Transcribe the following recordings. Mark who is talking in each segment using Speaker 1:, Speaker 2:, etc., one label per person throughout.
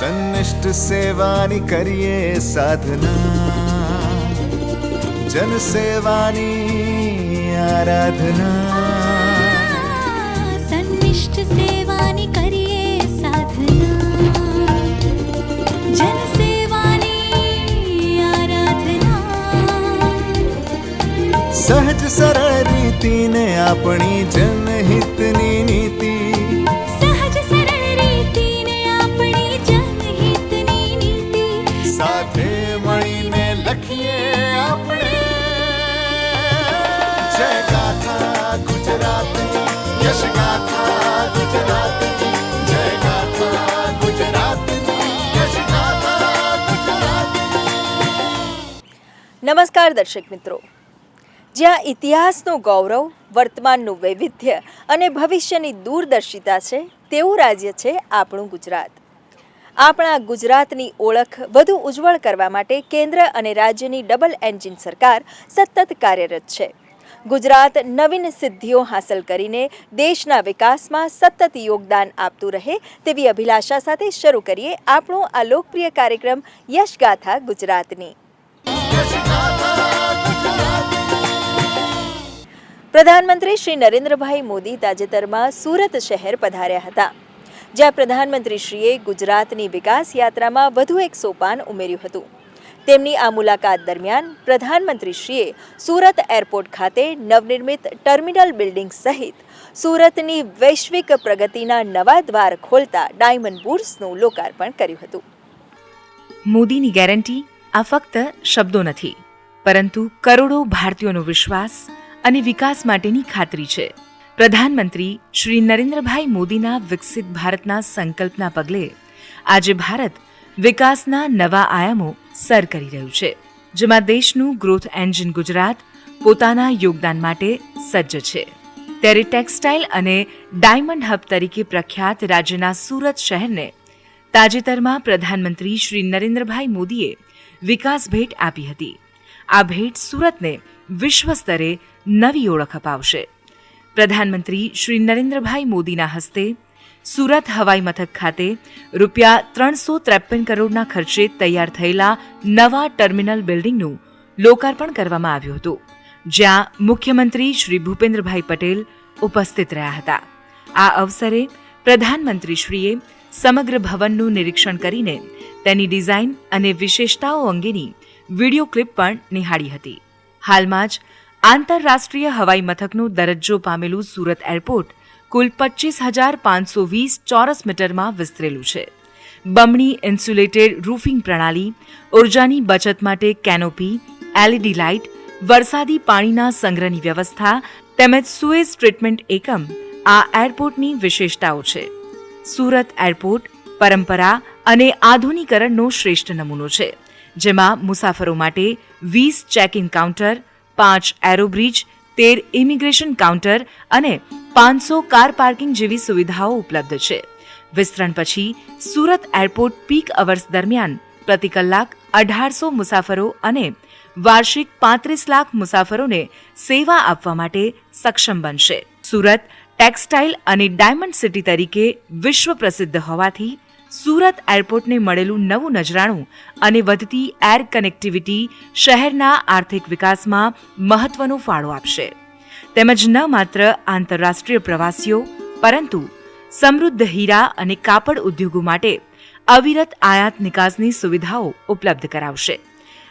Speaker 1: સન્નિષ્ઠ સેવાની કરીએ સાધના, જન સેવાની આરાધના.
Speaker 2: સન્નિષ્ઠ સેવાની કરીએ સાધના, જન સેવાની આરાધના.
Speaker 1: સહજ સરળ રીતિને આપણી જનહિતની નીતિ, સાથે મળીને લખીએ આપણે જય ગાથા ગુજરાતની, યશ ગાથા ગુજરાતની, જય ગાથા ગુજરાતની, યશ ગાથા ગુજરાતની.
Speaker 3: નમસ્કાર દર્શક મિત્રો, જ્યાં ઇતિહાસનું ગૌરવ, વર્તમાનનું વૈવિધ્ય અને ભવિષ્યની દૂરદર્શિતા છે તેવું રાજ્ય છે આપણું ગુજરાત. આપણા ગુજરાતની ઓળખ વધુ ઉજ્જવળ કરવા માટે કેન્દ્ર અને રાજ્યની ડબલ એન્જિન સરકાર સતત કાર્યરત છે. ગુજરાત નવીન સિદ્ધિઓ હાંસલ કરીને દેશના વિકાસમાં સતત યોગદાન આપતું રહે તેવી અભિલાષા સાથે શરૂ કરીએ આપણો આ લોકપ્રિય કાર્યક્રમ યશગાથા ગુજરાતની. પ્રધાનમંત્રી શ્રી નરેન્દ્રભાઈ મોદી તાજેતરમાં સુરત શહેર પધાર્યા હતા, જ્યાં પ્રધાનમંત્રીશ્રીએ ગુજરાતની વિકાસ યાત્રામાં વધુ એક સોપાન ઉમેર્યું હતું. તેમની આ મુલાકાત દરમિયાન પ્રધાનમંત્રીશ્રીએ સુરત એરપોર્ટ ખાતે નવનિર્મિત ટર્મિનલ બિલ્ડિંગ સહિત સુરતની વૈશ્વિક પ્રગતિના નવા દ્વાર ખોલતા ડાયમંડ બુર્સનું લોકાર્પણ કર્યું હતું.
Speaker 4: મોદીની ગેરંટી આ ફક્ત શબ્દો નથી, પરંતુ કરોડો ભારતીયોનો વિશ્વાસ અને વિકાસ માટેની ખાતરી છે. પ્રધાનમંત્રી શ્રી નરેન્દ્રભાઈ મોદીના વિકસિત ભારતના સંકલ્પના પગલે આજે ભારત વિકાસના નવા આયામો સર કરી રહ્યું છે, જેમાં દેશનું ગ્રોથ એન્જિન ગુજરાત પોતાના યોગદાન માટે સજ્જ છે. ત્યારે ટેક્સટાઇલ અને ડાયમંડ હબ તરીકે પ્રખ્યાત રાજ્યના સુરત શહેરને તાજેતરમાં પ્રધાનમંત્રી શ્રી નરેન્દ્રભાઈ મોદીએ વિકાસ ભેટ આપી હતી. આ ભેટ સુરતને વિશ્વ સ્તરે નવી ઓળખ અપાવશે. પ્રધાનમંત્રી શ્રી નરેન્દ્રભાઈ મોદીના હસ્તે સુરત હવાઈ મથક ખાતે ₹353 કરોડના ખર્ચે તૈયાર થયેલા નવા ટર્મિનલ બિલ્ડિંગનું લોકાર્પણ કરવામાં આવ્યું હતું, જ્યાં મુખ્યમંત્રી શ્રી ભૂપેન્દ્રભાઈ પટેલ ઉપસ્થિત રહ્યા હતા. આ અવસરે પ્રધાનમંત્રીશ્રીએ સમગ્ર ભવનનું નિરીક્ષણ કરીને તેની ડિઝાઇન અને વિશેષતાઓ અંગેની વિડીયો ક્લિપ પણ નિહાળી હતી. હાલમાં જ આંતરરાષ્ટ્રીય હવાઈ મથકનો દરજ્જો પામેલું સુરત એરપોર્ટ કુલ 25,520 ચોરસ મીટરમાં વિસ્તરેલું છે. બમણી ઇન્સ્યુલેટેડ રૂફિંગ પ્રણાલી, ઉર્જાની બચત માટે કેનોપી, LED લાઇટ, વરસાદી પાણીના સંગ્રહની વ્યવસ્થા તેમજ સુએઝ ટ્રીટમેન્ટ એકમ આ એરપોર્ટની વિશેષતાઓ છે. સુરત એરપોર્ટ પરંપરા અને આધુનિકરણનો શ્રેષ્ઠ નમૂનો છે, જેમાં મુસાફરો માટે 20 check in counter, 5 એરોબ્રિજ, 13 immigration counter અને 500 કાર પાર્કિંગ જેવી સુવિધાઓ ઉપલબ્ધ છે. વિસ્તરણ પછી સુરત એરપોર્ટ પીક અવર્સ દરમિયાન પ્રતિ કલાક 1800 મુસાફરો અને વાર્ષિક 35 લાખ મુસાફરોને સેવા આપવા માટે સક્ષમ બનશે. સુરત ટેક્સટાઇલ અને ડાયમંડ સિટી તરીકે વિશ્વ પ્રસિદ્ધ હોવાથી સુરત એરપોર્ટને મળેલું નવું નજરાણું અને વધતી એર કનેક્ટિવિટી શહેરના આર્થિક વિકાસમાં મહત્વનો ફાળો આપશે. તેમજ ન માત્ર આંતરરાષ્ટ્રીય પ્રવાસીઓ પરંતુ સમૃદ્ધ હીરા અને કાપડ ઉદ્યોગો માટે અવિરત આયાત નિકાસની સુવિધાઓ ઉપલબ્ધ કરાવશે.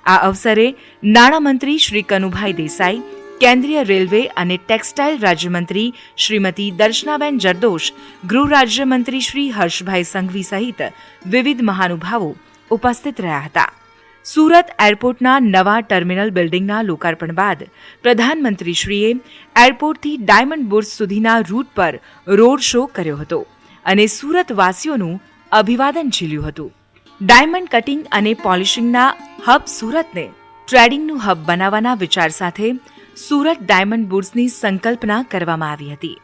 Speaker 4: આ અવસરે નાણામંત્રી શ્રી કનુભાઈ દેસાઈ, કેન્દ્રીય રેલવે અને ટેક્સટાઇલ રાજ્યમંત્રી શ્રીમતી દર્શનાબેન જરદોશ, ગૃહ રાજ્યમંત્રી શ્રી હર્ષભાઈ સંઘવી સહિત વિવિધ મહાનુભાવો ઉપસ્થિત રહ્યા હતા. સુરત એરપોર્ટના નવા ટર્મિનલ બિલ્ડિંગના લોકાર્પણ બાદ પ્રધાનમંત્રીશ્રીએ એરપોર્ટથી ડાયમંડ બુર્સ સુધીના રૂટ પર રોડ શો કર્યો હતો અને સુરતવાસીઓનું અભિવાદન ઝીલ્યું હતું. ડાયમંડ કટિંગ અને પોલિશિંગના હબ સુરતને ટ્રેડિંગનું હબ બનાવવાના વિચાર સાથે સુરત ડાયમંડ બુર્સની સંકલ્પના કરવામાં આવી હતી.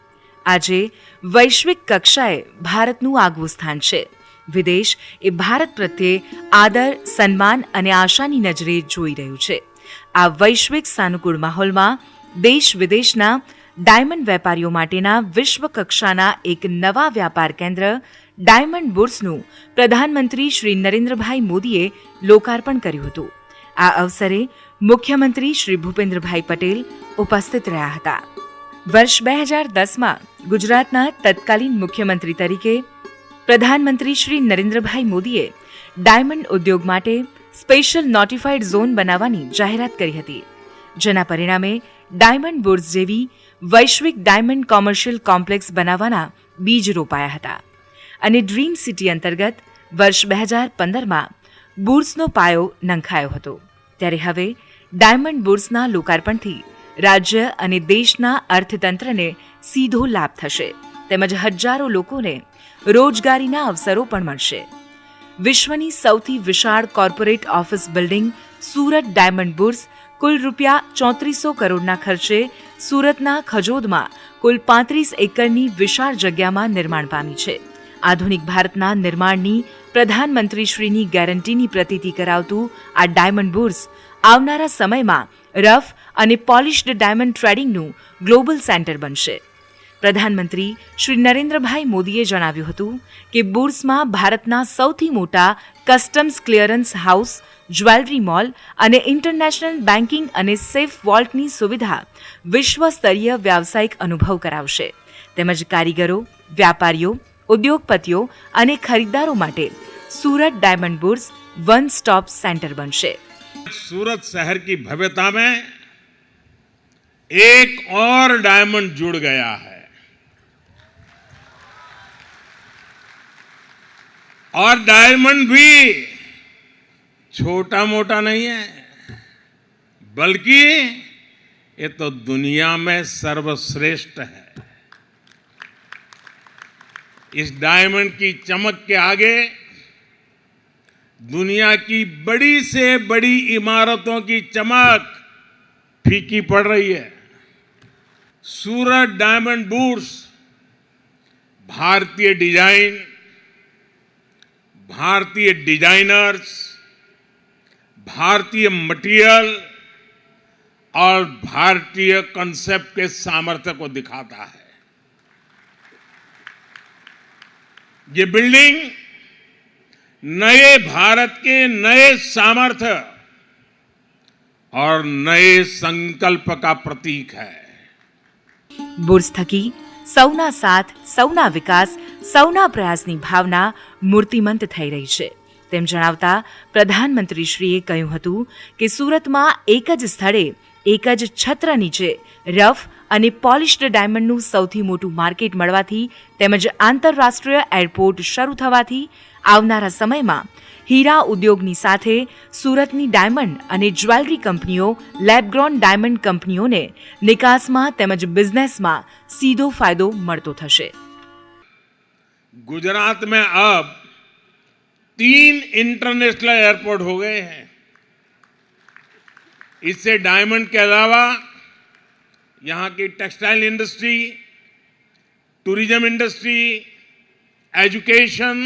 Speaker 4: આજે વૈશ્વિક કક્ષાએ ભારતનું આગવું સ્થાન છે. વિદેશ એ ભારત પ્રત્યે આદર, સન્માન અને આશાની નજરે જોઈ રહ્યું છે. આ વૈશ્વિક સાનુકૂળ માહોલમાં દેશ વિદેશના ડાયમંડ વેપારીઓ માટેના વિશ્વ કક્ષાના એક નવા વ્યાપાર કેન્દ્ર ડાયમંડ બુર્સનું પ્રધાનમંત્રી શ્રી નરેન્દ્રભાઈ મોદીએ લોકાર્પણ કર્યું હતું. આ અવસરે મુખ્યમંત્રી શ્રી ભૂપેન્દ્રભાઈ પટેલ ઉપસ્થિત રહ્યા હતા. વર્ષ 2010માં ગુજરાતના તત્કાલીન મુખ્યમંત્રી તરીકે પ્રધાનમંત્રી શ્રી નરેન્દ્રભાઈ મોદીએ ડાયમંડ ઉદ્યોગ માટે સ્પેશિયલ નોટિફાઈડ ઝોન બનાવવાની જાહેરાત કરી હતી, જેના પરિણામે ડાયમંડ બુર્સ જેવી વૈશ્વિક ડાયમંડ કોમર્શિયલ કોમ્પ્લેક્સ બનાવવાના બીજ રોપાયા હતા અને ડ્રીમ સિટી અંતર્ગત વર્ષ 2015માં બુર્સનો પાયો નંખાયો હતો. ત્યારે હવે ડાયમંડ બુર્સના લોકાર્પણથી રાજ્ય અને દેશના અર્થતંત્રને સીધો લાભ થશે, તેમજ હજારો લોકોને રોજગારીના અવસરો પણ મળશે. વિશ્વની સૌથી વિશાળ corporate office building Surat diamond bourse કુલ રૂપિયા 3400 કરોડના ખર્ચે સુરતના ખજોદમાં કુલ 35 એકરની વિશાળ જગ્યામાં નિર્માણ પામી છે. આધુનિક ભારતના નિર્માણની પ્રધાનમંત્રીશ્રીની ગેરંટીની પ્રતીતિ કરાવતું આ ડાયમંડ બુર્સ આવનારા સમયમાં રફ અને પોલિશ્ડ ડાયમંડ ટ્રેડિંગનું ગ્લોબલ સેન્ટર બનશે. પ્રધાનમંત્રી શ્રી નરેન્દ્રભાઈ મોદીએ જણાવ્યું હતું કે બુર્સમાં ભારતના સૌથી મોટા customs clearance house, jewellery mall અને ઇન્ટરનેશનલ બેન્કિંગ અને સેફ વોલ્ટની સુવિધા વિશ્વ સ્તરીય વ્યાવસાયિક અનુભવ કરાવશે, તેમજ કારીગરો, વ્યાપારીઓ, ઉદ્યોગપતિઓ અને ખરીદદારો માટે Surat diamond bourse one stop centre बनशे.
Speaker 5: सूरत शहर की भव्यता में एक और डायमंड जुड़ गया है और डायमंड भी छोटा मोटा नहीं है, बल्कि ये तो दुनिया में सर्वश्रेष्ठ है. इस डायमंड की चमक के आगे दुनिया की बड़ी से बड़ी इमारतों की चमक फीकी पड़ रही है. सूरत डायमंड बुर्स भारतीय डिजाइन, भारतीय डिजाइनर्स, भारतीय मटेरियल और भारतीय कॉन्सेप्ट के सामर्थ्य को दिखाता है. ये बिल्डिंग नए भारत के नए सामर्थ्य और नए संकल्प का प्रतीक है.
Speaker 4: બુર્સ થકી સૌના સાથ, સૌના વિકાસ, સૌના પ્રયાસની ભાવના મૂર્તિમંત થઈ રહી છે તેમ જણાવતા પ્રધાનમંત્રીશ્રીએ કહ્યું હતું કે સુરતમાં એક જ સ્થળે એક જ છત્ર નીચે રફ અને પોલિશ્ડ ડાયમંડનું સૌથી મોટું માર્કેટ મળવાથી તેમજ આંતરરાષ્ટ્રીય એરપોર્ટ શરૂ થવાથી આવનારા સમયમાં હીરા ઉદ્યોગની સાથે સુરતની ડાયમંડ અને જ્વેલરી કંપનીઓ, લેબગ્રોન ડાયમંડ કંપનીઓને નિકાસમાં તેમજ બિઝનેસમાં સીધો ફાયદો મળતો થશે.
Speaker 5: गुजरात में अब 3 इंटरनेशनल एयरपोर्ट हो गए हैं. इससे डायमंड के अलावा यहाँ की textile industry, tourism industry, education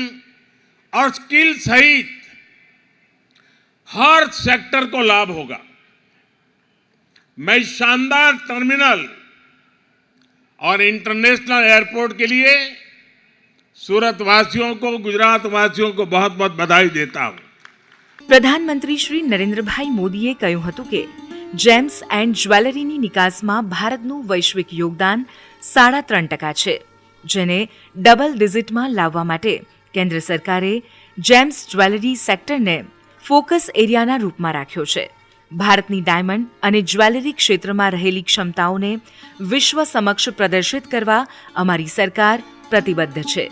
Speaker 5: और स्किल सहित हर सेक्टर को लाभ होगा. मैं शानदार टर्मिनल और इंटरनेशनल एयरपोर्ट के लिए सूरत वासियों को, गुजरात वासियों को बहुत बहुत बधाई देता हूं.
Speaker 4: પ્રધાનમંત્રી શ્રી નરેન્દ્રભાઈ મોદીએ કહ્યું હતું કે જેમ્સ એન્ડ જ્વેલરીની નિકાસમાં ભારતનું વૈશ્વિક યોગદાન 3.5% છે, જેને ડબલ ડિજિટમાં લાવવા માટે કેન્દ્ર સરકારે જેમ્સ જ્વેલરી સેક્ટરને ફોકસ એરિયાના રૂપમાં રાખ્યો છે. ભારતની ડાયમંડ અને જ્વેલરી ક્ષેત્રમાં રહેલી ક્ષમતાઓને વિશ્વ સમક્ષ પ્રદર્શિત કરવા અમારી સરકાર પ્રતિબદ્ધ છે.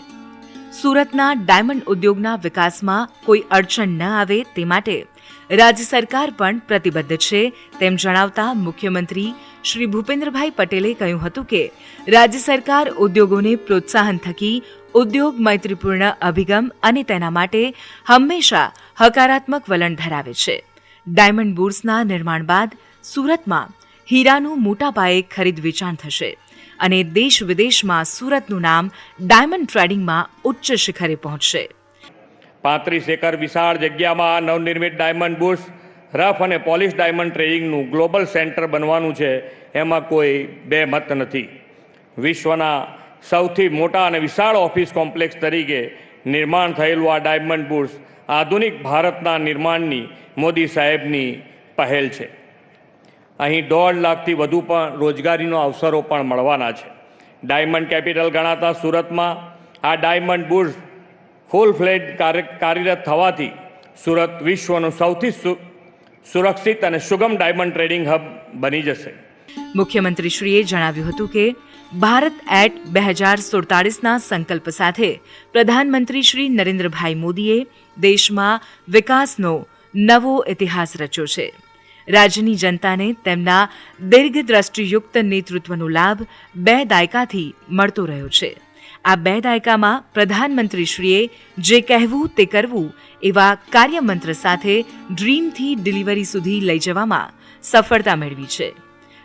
Speaker 4: સુરતના ડાયમંડ ઉદ્યોગના વિકાસમાં કોઈ અડચણ ન આવે તે માટે રાજ્ય સરકાર પણ પ્રતિબદ્ધ છે તેમ જણાવતા મુખ્યમંત્રી શ્રી ભૂપેન્દ્રભાઈ પટેલે કહ્યું હતું કે રાજ્ય સરકાર ઉદ્યોગોને પ્રોત્સાહન થકી ઉદ્યોગ મૈત્રીપૂર્ણ અભિગમ અને તેના માટે હંમેશા હકારાત્મક વલણ ધરાવે છે. ડાયમંડ બુર્સના નિર્માણ બાદ સુરતમાં હીરાનું મોટા પાયે ખરીદ વેચાણ થશે અને દેશ વિદેશમાં સુરતનું નામ ડાયમંડ ટ્રેડિંગમાં ઉચ્ચ શિખરે પહોંચશે.
Speaker 6: 35 એકર વિશાળ જગ્યામાં નવનિર્મિત ડાયમંડ બુર્સ રફ અને પોલિશ ડાયમંડ ટ્રેડિંગનું ગ્લોબલ સેન્ટર બનવાનું છે, એમાં કોઈ બે મત નથી. વિશ્વના સૌથી મોટા અને વિશાળ ઓફિસ કોમ્પ્લેક્સ તરીકે નિર્માણ થયેલું આ ડાયમંડ બુર્સ આધુનિક ભારતના નિર્માણની મોદી સાહેબની પહેલ છે. અહીં 1.5 લાખથી વધુ પણ રોજગારીનો અવસરો પણ મળવાના છે. ડાયમંડ કેપિટલ ગણાતા સુરતમાં આ ડાયમંડ બુર્સ ફૂલ ફ્લેજ કાર્યરત થવાથી સુરત વિશ્વનું સૌથી સુરક્ષિત અને સુગમ ડાયમંડ ટ્રેડિંગ હબ બની જશે.
Speaker 4: મુખ્યમંત્રીશ્રીએ જણાવ્યું હતું કે ભારત એટ 2047ના સંકલ્પ સાથે પ્રધાનમંત્રી શ્રી નરેન્દ્રભાઈ મોદીએ દેશમાં વિકાસનો નવો ઇતિહાસ રચ્યો છે. રાજ્યની જનતાને તેમના દીર્ઘદ્રષ્ટિયુક્ત નેતૃત્વનો લાભ 2 દાયકાથી મળતો રહ્યો છે. આ 2 દાયકામાં પ્રધાનમંત્રીશ્રીએ જે કહેવું તે કરવું એવા કાર્યમંત્ર સાથે ડ્રીમથી ડિલિવરી સુધી લઈ જવામાં સફળતા મેળવી છે.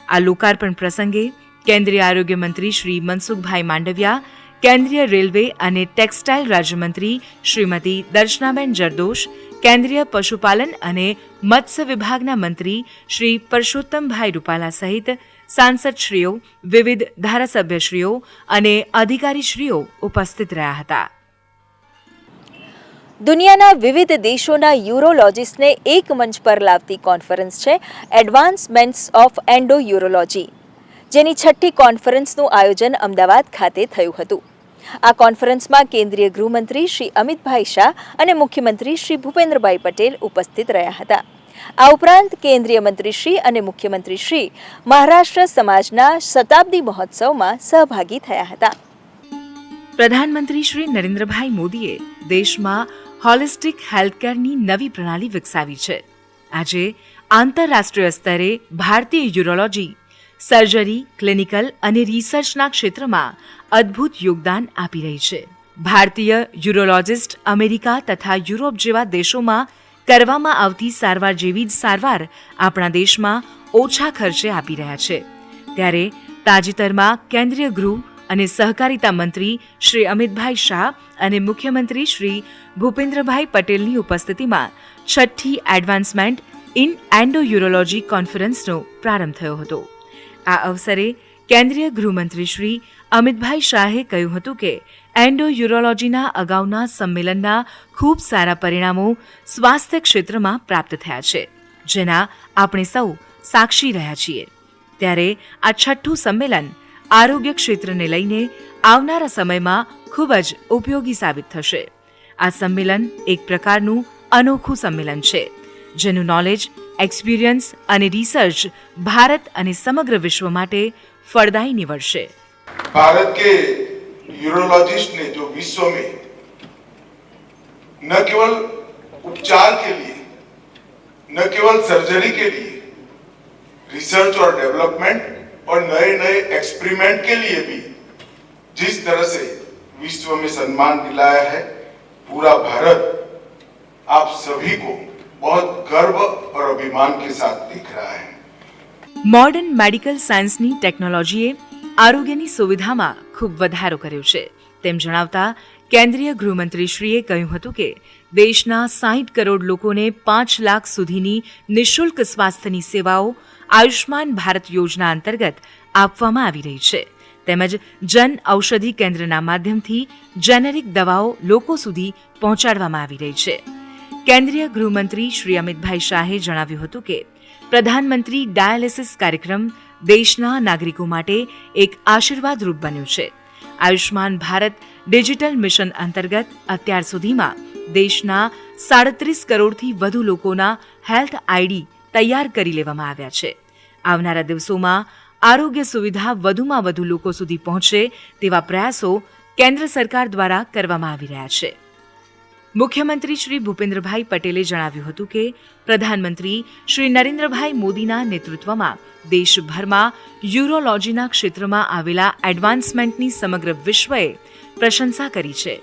Speaker 4: આ લોકાર્પણ પ્રસંગે કેન્દ્રીય આરોગ્ય મંત્રી શ્રી મનસુખભાઈ માંડવિયા, કેન્દ્રીય રેલવે અને ટેક્સટાઇલ રાજ્યમંત્રી શ્રીમતી દર્શનાબેન જરદોશ, કેન્દ્રીય પશુપાલન અને મત્સ્ય વિભાગના મંત્રી શ્રી પરસોત્તમભાઈ રૂપાલા સહિત સાંસદશ્રીઓ, વિવિધ ધારાસભ્યશ્રીઓ અને અધિકારીશ્રીઓ ઉપસ્થિત રહ્યા હતા.
Speaker 3: દુનિયાના વિવિધ દેશોના યુરોલોજિસ્ટને એક મંચ પર લાવતી કોન્ફરન્સ છે એડવાન્સમેન્ટ્સ ઓફ એન્ડો યુરોલોજી, જેની 6ઠ્ઠી કોન્ફરન્સનું આયોજન અમદાવાદ ખાતે થયું હતું. આ કોન્ફરન્સમાં કેન્દ્રીય ગૃહમંત્રી શ્રી અમિતભાઈ શાહ અને મુખ્યમંત્રી શ્રી ભૂપેન્દ્રભાઈ પટેલ ઉપસ્થિત રહ્યા હતા. આ ઉપરાંત કેન્દ્રીય મંત્રીશ્રી અને મુખ્યમંત્રીશ્રી મહારાષ્ટ્ર સમાજના શતાબ્દી મહોત્સવમાં સહભાગી થયા હતા.
Speaker 4: પ્રધાનમંત્રી શ્રી નરેન્દ્રભાઈ મોદીએ દેશમાં હોલિસ્ટિક હેલ્થકેરની નવી પ્રણાલી વિકસાવી છે. આજે આંતરરાષ્ટ્રીય સ્તરે ભારતીય યુરોલોજી સર્જરી, ક્લિનિકલ અને રિસર્ચના ક્ષેત્રમાં અદ્ભુત યોગદાન આપી રહી છે. ભારતીય યુરોલોજિસ્ટ અમેરિકા તથા યુરોપ જેવા દેશોમાં કરવામાં આવતી સારવાર જેવી જ સારવાર આપણા દેશમાં ઓછા ખર્ચે આપી રહ્યા છે. ત્યારે તાજેતરમાં કેન્દ્રીય ગૃહ અને સહકારિતા મંત્રી શ્રી અમિતભાઈ શાહ અને મુખ્યમંત્રી શ્રી ભૂપેન્દ્રભાઈ પટેલની ઉપસ્થિતિમાં 6ઠ્ઠી એડવાન્સમેન્ટ ઇન એન્ડો યુરોલોજી કોન્ફરન્સનો પ્રારંભ થયો હતો. આ અવસરે કેન્દ્રીય ગૃહમંત્રી શ્રી અમિતભાઈ શાહે કહ્યું હતું કે એન્ડો યુરોલોજીના અગાઉના સંમેલનના ખૂબ સારા પરિણામો સ્વાસ્થ્ય ક્ષેત્રમાં પ્રાપ્ત થયા છે, જેના આપણે સૌ સાક્ષી રહ્યા છીએ. ત્યારે આ 6ઠ્ઠું સંમેલન આરોગ્ય ક્ષેત્રને લઈને આવનારા સમયમાં ખૂબ જ ઉપયોગી સાબિત થશે. આ સંમેલન એક પ્રકારનું અનોખું સંમેલન છે, જેનું નોલેજ, એક્સપિરિયન્સ અને રિસર્ચ ભારત અને સમગ્ર વિશ્વ માટે फलदायी निवड़शे.
Speaker 7: भारत के यूरोलॉजिस्ट ने जो विश्व में न केवल उपचार के लिए, न केवल सर्जरी के लिए, रिसर्च और डेवलपमेंट और नए नए एक्सपेरिमेंट के लिए भी जिस तरह से विश्व में सम्मान दिलाया है, पूरा भारत आप सभी को बहुत गर्व और अभिमान के साथ देख रहा है.
Speaker 4: મોડર્ન મેડિકલ સાયન્સની ટેકનોલોજીએ આરોગ્યની સુવિધામાં ખૂબ વધારો કર્યો છે તેમ જણાવતા કેન્દ્રીય ગૃહમંત્રીશ્રીએ કહ્યું હતું કે દેશના 60 કરોડ લોકોને 5 લાખ સુધીની નિઃશુલ્ક સ્વાસ્થ્યની સેવાઓ આયુષ્માન ભારત યોજના અંતર્ગત આપવામાં આવી રહી છે. તેમજ જન ઔષધિ કેન્દ્રના માધ્યમથી જેનેરિક દવાઓ લોકો સુધી પહોંચાડવામાં આવી રહી છે. કેન્દ્રીય ગૃહમંત્રી શ્રી અમિતભાઈ શાહે જણાવ્યું હતું કે પ્રધાનમંત્રી ડાયાલિસિસ કાર્યક્રમ દેશના નાગરિકો માટે એક આશીર્વાદરૂપ બન્યું છે. આયુષ્માન ભારત ડિજિટલ મિશન અંતર્ગત અત્યાર સુધીમાં દેશના 37 કરોડથી વધુ લોકોના હેલ્થ આઈડી તૈયાર કરી લેવામાં આવ્યા છે. આવનારા દિવસોમાં આરોગ્ય સુવિધા વધુમાં વધુ લોકો સુધી પહોંચે તેવા પ્રયાસો કેન્દ્ર સરકાર દ્વારા કરવામાં આવી રહ્યા છે. મુખ્યમંત્રી શ્રી ભૂપેન્દ્રભાઈ પટેલે જણાવ્યું હતું કે પ્રધાનમંત્રી શ્રી નરેન્દ્રભાઈ મોદીના નેતૃત્વમાં દેશભરમાં યુરોલોજીના ક્ષેત્રમાં આવેલા એડવાન્સમેન્ટની સમગ્ર વિશ્વએ પ્રશંસા કરી છે.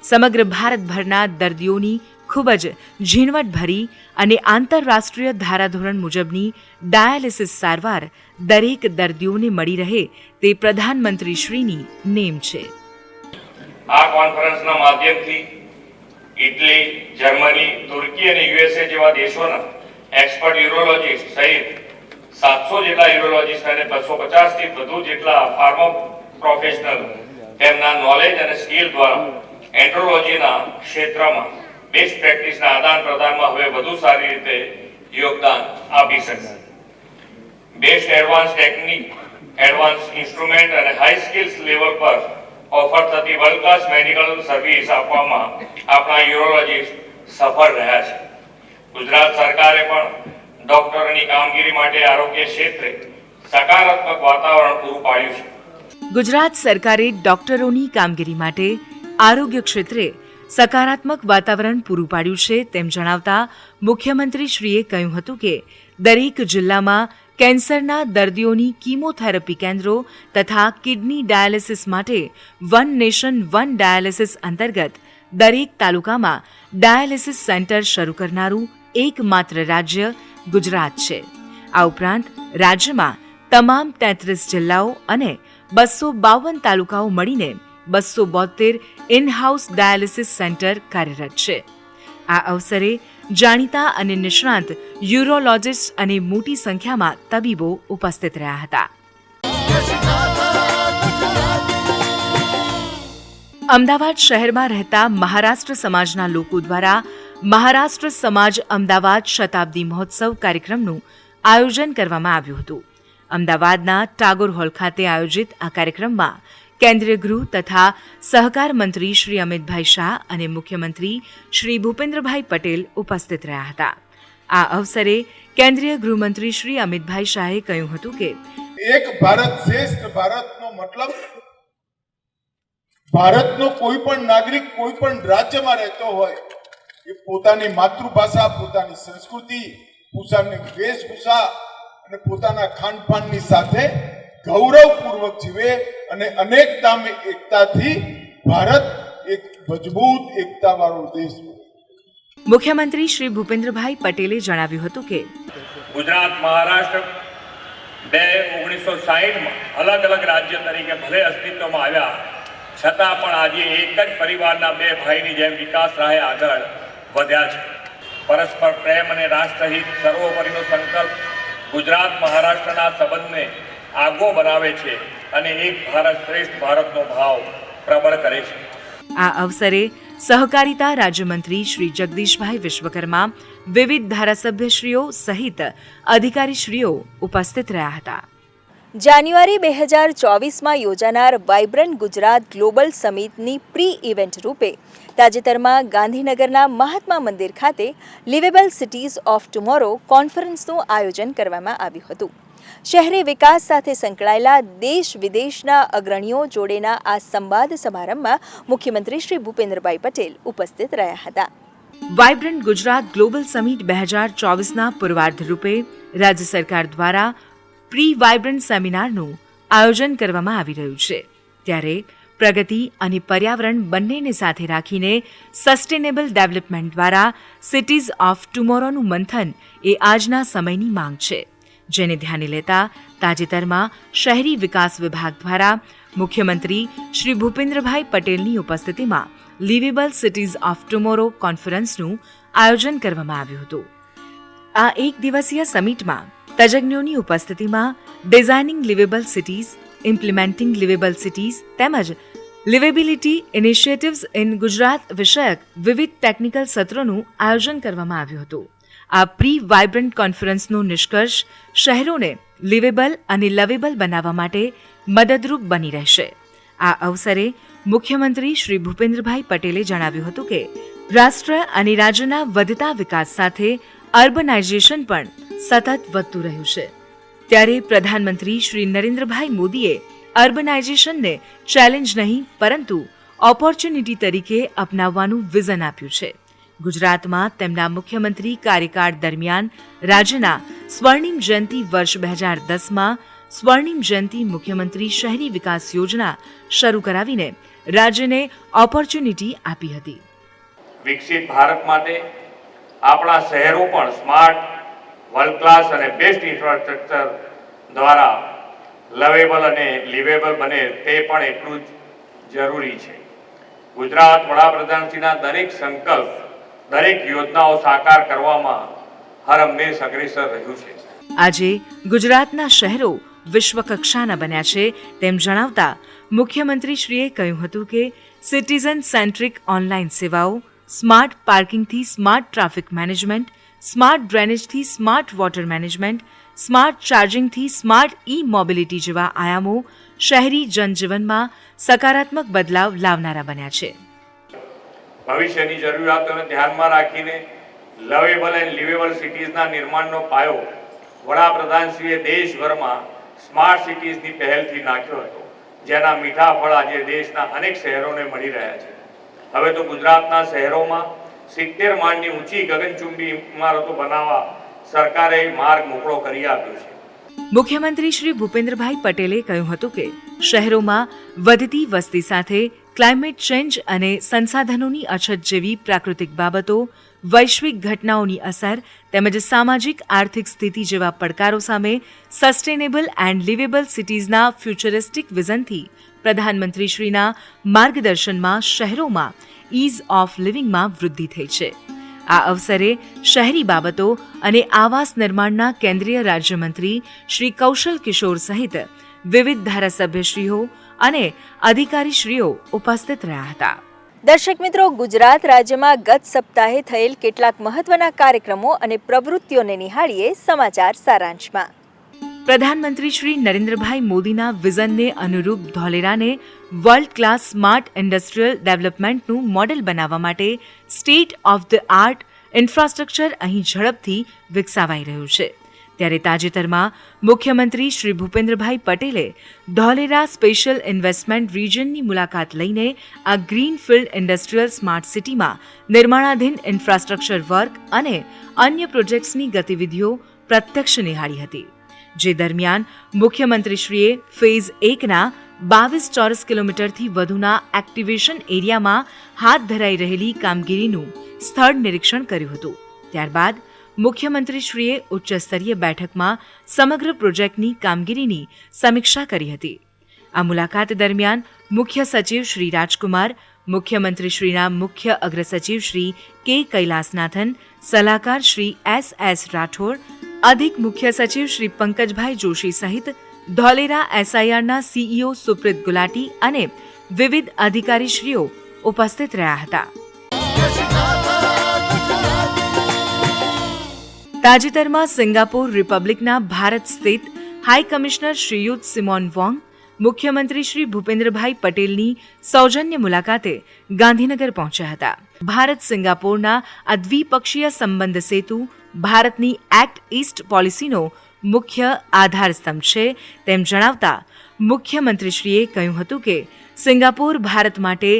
Speaker 4: સમગ્ર ભારતભરના દર્દીઓની ખૂબ જ ઝીણવટભરી અને આંતરરાષ્ટ્રીય ધારાધોરણ મુજબની ડાયાલિસિસ સારવાર દરેક દર્દીઓને મળી રહે તે પ્રધાનમંત્રીશ્રીની નેમ છે.
Speaker 6: આ કોન્ફરન્સના માધ્યમથી ઇટલી, જર્મની, તુર્કી અને યુએસએ જેવા દેશોના એક્સપર્ટ યુરોલોજીસ્ટ સહિત 700 જેટલા યુરોલોજીસ્ટ અને 250 થી વધુ જેટલા ફાર્મા પ્રોફેશનલ તેમના નોલેજ અને સ્કિલ દ્વારા એન્ડ્રોલોજીના ક્ષેત્રમાં બેસ્ટ પ્રેક્ટિસના આદાન પ્રદાનમાં હવે વધુ સારી રીતે યોગદાન આપી શકશે. Best advance technique, advance instrument અને હાઈ સ્કિલ્સ લેવલ પર ઓફર થતી વર્લ્ડ ક્લાસ મેડિકલ સર્વિસ આપવામાં આપણા યુરોલોજીસ્ટ સફળ રહ્યા છે. ગુજરાત સરકારે પણ ડોક્ટરોની કામગીરી માટે આરોગ્ય ક્ષેત્રે સકારાત્મક વાતાવરણ પૂરું પાડ્યું છે.
Speaker 4: ગુજરાત સરકારે ડોક્ટરોની કામગીરી માટે આરોગ્ય ક્ષેત્રે સકારાત્મક વાતાવરણ પૂરું પાડ્યું છે તેમ જણાવતા મુખ્યમંત્રીશ્રીએ કહ્યું હતું કે દરેક જિલ્લામાં કેન્સરના દર્દીઓની કીમોથેરાપી કેન્દ્રો તથા કિડની ડાયાલિસિસ માટે વન નેશન વન ડાયાલિસિસ અંતર્ગત દરેક તાલુકામાં ડાયાલિસિસ સેન્ટર શરૂ કરનારું એકમાત્ર રાજ્ય ગુજરાત છે. આ ઉપરાંત રાજ્યમાં તમામ 33 જિલ્લાઓ અને 252 તાલુકાઓ મળીને 272 ઇન-હાઉસ ડાયાલિસિસ સેન્ટર કાર્યરત છે. આ અવસરે જાણીતા અને નિષ્ણાંત યુરોલોજિસ્ટ અને મોટી સંખ્યામાં તબીબો ઉપસ્થિત રહ્યા હતા. અમદાવાદ શહેરમાં રહેતા મહારાષ્ટ્ર સમાજના લોકો દ્વારા મહારાષ્ટ્ર સમાજ અમદાવાદ શતાબ્દી મહોત્સવ કાર્યક્રમનું આયોજન કરવામાં આવ્યું હતું. અમદાવાદના ટાગોર હોલ ખાતે આયોજિત આ કાર્યક્રમમાં કેન્દ્રીય ગૃહ તથા સહકાર મંત્રી શ્રી અમિતભાઈ શાહ અને મુખ્યમંત્રી શ્રી ભૂપેન્દ્રભાઈ પટેલ ઉપસ્થિત રહ્યા હતા. આ અવસરે કેન્દ્રીય ગૃહમંત્રી શ્રી અમિતભાઈ શાહે કહ્યું હતું કે
Speaker 7: એક ભારત શ્રેષ્ઠ ભારતનો મતલબ ભારતનો કોઈ પણ નાગરિક કોઈ પણ રાજ્યમાં રહેતો હોય એ પોતાની માતૃભાષા, પોતાની સંસ્કૃતિ, પોતાની વેશભૂષા અને પોતાના ખાનપાનની સાથે ગૌરવપૂર્વક જીવે અને અનેકતામાં એકતાથી ભારત એક મજબૂત એકતાવાળો દેશ બને.
Speaker 4: મુખ્યમંત્રી શ્રી ભૂપેન્દ્રભાઈ પટેલે જણાવ્યું હતું કે
Speaker 6: ગુજરાત મહારાષ્ટ્ર 1960માં અલગ અલગ રાજ્ય તરીકે ભલે અસ્તિત્વમાં આવ્યા છતાં પણ આજે એક જ પરિવારના બે ભાઈની જેમ વિકાસ રાહે આગળ વધ્યા છે. પરસ્પર પ્રેમ અને રાષ્ટ્રહિત સર્વોપરીનો સંકલ્પ ગુજરાત મહારાષ્ટ્રના સંબંધને આગવો બનાવે છે અને એક ભારત શ્રેષ્ઠ ભારતનો ભાવ પ્રબળ કરે છે.
Speaker 4: આ અવસરે સહકારિતા રાજ્યમંત્રી શ્રી જગદીશભાઈ વિશ્વકર્મા, વિવિધ ધારાસભ્યશ્રીઓ સહિત અધિકારીશ્રીઓ ઉપસ્થિત રહ્યા હતા.
Speaker 3: જાન્યુઆરી 2024માં યોજાનાર વાઇબ્રન્ટ ગુજરાત ગ્લોબલ સમિટની પ્રી ઇવેન્ટ રૂપે તાજેતરમાં ગાંધીનગરના મહાત્મા મંદિર ખાતે લિવેબલ સિટીઝ ઓફ ટુમોરો કોન્ફરન્સનું આયોજન કરવામાં આવ્યું હતું. શહેરી વિકાસ સાથે સંકળાયેલા દેશ વિદેશના અગ્રણીઓ જોડેના આ સંવાદ સમારંભમાં મુખ્યમંત્રી શ્રી ભૂપેન્દ્રભાઈ પટેલ ઉપસ્થિત રહ્યા હતા.
Speaker 4: વાઇબ્રન્ટ ગુજરાત ગ્લોબલ સમિટ 2024ના પૂર્વાર્ધ રૂપે રાજ્ય સરકાર દ્વારા પ્રી વાઇબ્રન્ટ સેમિનારનું આયોજન કરવામાં આવી રહ્યું છે. ત્યારે પ્રગતિ અને પર્યાવરણ બંનેને સાથે રાખીને સસ્ટેનેબલ ડેવલપમેન્ટ દ્વારા સિટીઝ ઓફ ટુમોરોનું મંથન એ આજના સમયની માંગ છે, જેને ધ્યાને લેતા તાજેતરમાં શહેરી વિકાસ વિભાગ દ્વારા મુખ્યમંત્રી શ્રી ભૂપેન્દ્રભાઈ પટેલની ઉપસ્થિતિમાં લિવેબલ સિટીઝ ઓફ ટુમોરો કોન્ફરન્સનું આયોજન કરવામાં આવ્યું હતું. આ એક દિવસીય સમિટમાં તજજ્ઞોની ઉપસ્થિતિમાં designing liveable cities, implementing liveable cities તેમજ લિવેબિલિટી ઇનિશિયેટિવ્સ ઇન ગુજરાત વિષયક વિવિધ ટેકનિકલ સત્રોનું આયોજન કરવામાં આવ્યું હતું. આ પ્રી વાઇબ્રન્ટ કોન્ફરન્સનો નિષ્કર્ષ શહેરોને લિવેબલ અને લવેબલ બનાવવા માટે મદદરૂપ બની રહેશે. આ અવસરે મુખ્યમંત્રી શ્રી ભૂપેન્દ્રભાઈ પટેલે જણાવ્યું હતું કે રાષ્ટ્ર અને રાજ્યના વધતા વિકાસ સાથે અર્બનાઇઝેશન પણ સતત વધતું રહ્યું છે. ત્યારે પ્રધાનમંત્રી શ્રી નરેન્દ્રભાઈ મોદીએ અર્બનાઇઝેશનને ચેલેન્જ નહીં પરંતુ ઓપોર્ચ્યુનિટી તરીકે અપનાવવાનું વિઝન આપ્યું છે. ગુજરાતમાં તેમના મુખ્યમંત્રી કાર્યકાળ દરમિયાન રાજ્યના સ્વર્ણિમ જયંતિ વર્ષ 2010માં સ્વર્ણિમ જયંતિ મુખ્યમંત્રી શહેરી વિકાસ યોજના શરૂ કરાવીને રાજ્યને ઓપોર્ચ્યુનિટી આપી હતી.
Speaker 6: વિકસિત ભારત માટે આપણા શહેરો પણ સ્માર્ટ, વર્લ્ડ ક્લાસ અને બેસ્ટ ઇન્ફ્રાસ્ટ્રક્ચર દ્વારા લવેબલ અને લિવેબલ બને તે પણ એટલું જ જરૂરી છે. ગુજરાત વડાપ્રધાનશ્રીના દરેક સંકલ્પ, દરેક યોજનાઓ સાકાર કરવામાં હરહંમેશ અગ્રેસર રહ્યું છે.
Speaker 4: આજે ગુજરાતના શહેરો વિશ્વ કક્ષાના બન્યા છે તેમ જણાવતા મુખ્યમંત્રીશ્રીએ કહ્યું હતું કે સિટીઝન સેન્ટ્રિક ઓનલાઈન સેવાઓ, સ્માર્ટ પાર્કિંગથી સ્માર્ટ ટ્રાફિક મેનેજમેન્ટ, સ્માર્ટ ડ્રેનેજથી સ્માર્ટ વોટર મેનેજમેન્ટ, સ્માર્ટ ચાર્જિંગથી સ્માર્ટ ઈ મોબિલિટી જેવા આયામો શહેરી જનજીવનમાં સકારાત્મક બદલાવ લાવનારા બન્યા છે.
Speaker 6: ભવિષ્યની જરૂરિયાતોને ધ્યાનમાં રાખીને લવેબલ એન્ડ લિવેબલ સિટીઝના નિર્માણનો પાયો વડાપ્રધાનશ્રીએ દેશભરમાં સ્માર્ટ સિટીઝની પહેલથી નાખ્યો હતો, જેના મીઠા ફળ આજે દેશના અનેક શહેરોને મળી રહ્યા છે. હવે તો ગુજરાતના શહેરોમાં 70 માળની ઊંચી ગગનચુંબી ઇમારતો બનાવવા સરકારે માર્ગ મોકળો કરી આપ્યો છે.
Speaker 4: મુખ્યમંત્રી શ્રી ભૂપેન્દ્રભાઈ પટેલે કહ્યું હતું કે શહેરોમાં વધતી વસ્તી સાથે ક્લાઇમેટ ચેન્જ અને સંસાધનોની અછત જેવી પ્રાકૃતિક બાબતો, વૈશ્વિક ઘટનાઓની અસર તેમજ સામાજિક આર્થિક સ્થિતિ જેવા પડકારો સામે સસ્ટેનેબલ એન્ડ લિવેબલ સિટીઝના ફ્યુચરિસ્ટિક વિઝનથી પ્રધાનમંત્રીશ્રીના માર્ગદર્શનમાં શહેરોમાં ઇઝ ઓફ લિવિંગમાં વૃદ્ધિ થઈ છે. આ અવસરે શહેરી બાબતો અને આવાસ નિર્માણના કેન્દ્રીય રાજ્યમંત્રી શ્રી કૌશલ કિશોર સહિત વિવિધ ધારાસભ્યશ્રીઓ અને અધિકારીશ્રીઓ ઉપસ્થિત રહ્યા હતા.
Speaker 3: દર્શક મિત્રો, ગુજરાત રાજ્યમાં ગત સપ્તાહે થયેલ કેટલાક મહત્વના કાર્યક્રમો અને પ્રવૃત્તિઓને નિહાળીએ સમાચાર સારાંશમાં.
Speaker 4: પ્રધાનમંત્રી શ્રી નરેન્દ્રભાઈ મોદીના વિઝનને અનુરૂપ ધોલેરાને વર્લ્ડ ક્લાસ સ્માર્ટ ઇન્ડસ્ટ્રીયલ ડેવલપમેન્ટનું મોડેલ બનાવવા માટે state of the art infrastructure અહીં ઝડપથી વિકસાવાઈ રહ્યું છે. ત્યારે તાજેતરમાં મુખ્યમંત્રી શ્રી ભૂપેન્દ્રભાઈ પટેલે ધોલેરા સ્પેશિયલ ઇન્વેસ્ટમેન્ટ રિજનની મુલાકાત લઈને આ ગ્રીનફિલ્ડ ઇન્ડસ્ટ્રીયલ સ્માર્ટ સિટીમાં નિર્માણાધીન ઇન્ફ્રાસ્ટ્રક્ચર વર્ક અને અન્ય પ્રોજેક્ટ્સની ગતિવિધિઓ પ્રત્યક્ષ નિહાળી હતી. જે દરમિયાન મુખ્યમંત્રીશ્રીએ ફેઝ 1ના 22 ચોરસ કિલોમીટરથી વધુના એક્ટિવેશન એરિયામાં હાથ ધરાઈ રહેલી કામગીરીનું સ્થળ નિરીક્ષણ કર્યું હતું. ત્યારબાદ મુખ્યમંત્રીશ્રીએ ઉચ્ચસ્તરીય બેઠકમાં સમગ્ર પ્રોજેક્ટની કામગીરીની સમીક્ષા કરી હતી. આ મુલાકાત દરમિયાન મુખ્ય સચિવ શ્રી રાજકુમાર, મુખ્યમંત્રીશ્રીના મુખ્ય અગ્રસચિવ શ્રી કે કૈલાસનાથન, સલાહકાર શ્રી S.S. રાઠોડ, અધિક મુખ્ય સચિવ શ્રી પંકજભાઈ જોશી સહિત ધોલેરા SIRના CEO સુપ્રીત ગુલાટી અને વિવિધ અધિકારીશ્રીઓ ઉપસ્થિત રહ્યા હતા. તાજેતરમાં સિંગાપોર રિપબ્લિકના ભારત સ્થિત હાઈ કમિશનર શ્રીયુત સિમોન વોંગ મુખ્યમંત્રી શ્રી ભૂપેન્દ્રભાઈ પટેલની સૌજન્ય મુલાકાતે ગાંધીનગર પહોંચ્યા હતા. ભારત સિંગાપોરના આ દ્વિપક્ષીય સંબંધ સેતુ ભારતની એક્ટ ઈસ્ટ પોલિસીનો મુખ્ય આધારસ્તંભ છે તેમ જણાવતા મુખ્યમંત્રીશ્રીએ કહ્યું હતું કે સિંગાપોર ભારત માટે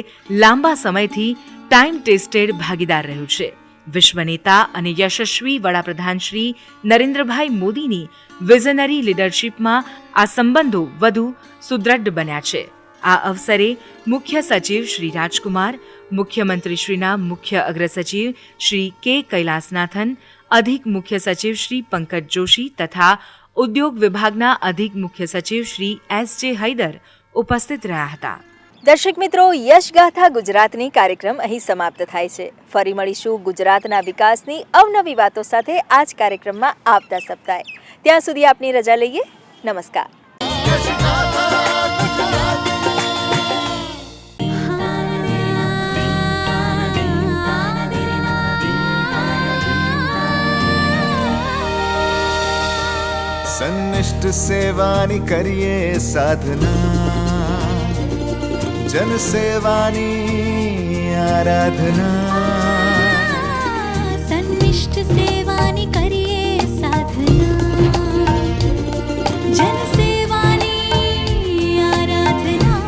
Speaker 4: લાંબા સમયથી ટાઈમ ટેસ્ટેડ ભાગીદાર રહ્યું છે. વિશ્વ નેતા અને યશસ્વી વડાપ્રધાન શ્રી નરેન્દ્રભાઈ મોદીની વિઝનરી લીડરશીપમાં આ સંબંધો વધુ સુદૃઢ બન્યા છે. આ અવસરે મુખ્ય સચિવ શ્રી રાજકુમાર, મુખ્યમંત્રીશ્રીના મુખ્ય અગ્રસચિવ શ્રી કે કૈલાસનાથન, અધિક મુખ્ય સચિવ શ્રી પંકજ જોશી તથા ઉદ્યોગ વિભાગના અધિક મુખ્ય સચિવ શ્રી S.J. હૈદર ઉપસ્થિત રહ્યા હતા.
Speaker 3: દર્શક મિત્રો, યશગાથા ગુજરાતની કાર્યક્રમ અહીં સમાપ્ત થાય છે. ફરી મળીશું ગુજરાતના વિકાસની અવનવી વાતો સાથે આ જ કાર્યક્રમમાં આવતા સપ્તાહે. ત્યાં સુધી આપની રજા લઈએ. નમસ્કાર.
Speaker 1: સન્નિષ્ઠ સેવાની કરીએ સાધના, જન સેવાની આરાધના.
Speaker 2: સન્નિષ્ઠ સેવાની કરીએ સાધના, જન સેવાની આરાધના.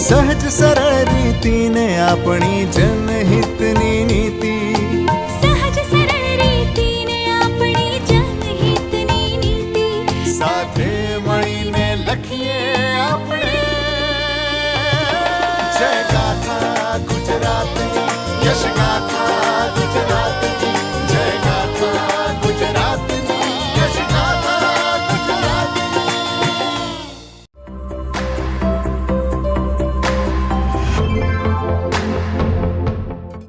Speaker 1: સહજ સરળ રીતિને આપણી જનહિતની નીતિ,
Speaker 2: સહજ સરળ રીતિને આપણી જનહિતની નીતિ.
Speaker 1: સાથે મળીને લખીએ આપણે જય ગાથા ગુજરાતની, યશ ગાથા.